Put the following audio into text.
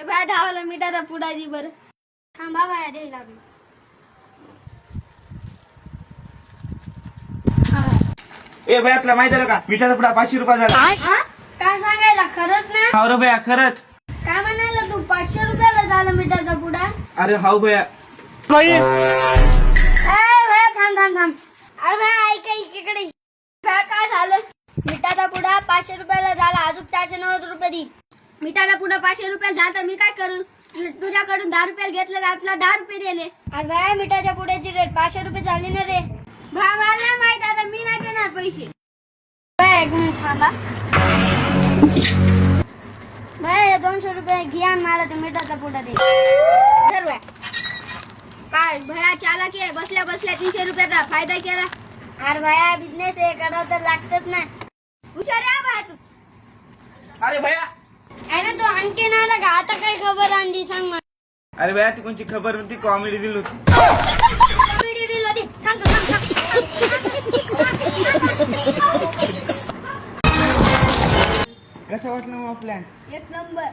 Bye धावाला मिठाचा पुडा दी बरं. थांबा बाया दे लागलो. ए भया तुला माहित आहे का मिठाचा पुडा 500 रुपये झाला. हा? काय सांगायला खरंच ना? हाव रे भया खरंच. काय म्हणाला तू 500 रुपयाला झाला मिठाचा पुडा? अरे हाव भया. भया थांब थांब थांब. अरे भया ऐक इकडे. भया काय झालं? मिठाचा पुडा 500 रुपयाला झाला, अजून 490 रुपये दी. मिठाचा पुडा 500 रुपयाला झाला तर मी काय करू? तुझ्याकडून 10 रुपयाला घेतलं तर आपला 10 रुपये दिले. अरे भया मिठाच्या पुड्याची रेट 500 रुपये झाली ना रे. भया मला नाही माहित, आता मी नाही देणार पैसे. भया एक मिनिट थांबा. भया 200 रुपये घे आणि मला ते मिठाचा पुडा दे. तर भया काय भया चालाकी आहे, बसल्या बसल्या 300 रुपयाचा फायदा केला. अरे भया बिझनेस आहे, करावं तर लागतच ना. हुशार आहे भया तू. अरे भया. अरे तो आणखी नाही आला का? आता काय खबर आणली सांग मला. अरे भया ती कोणची खबर नव्हती, कॉमेडी रील होती. कॉमेडी रील होती. सांग तू, सांग. कसा वाटला मग प्लॅन? एक नंबर.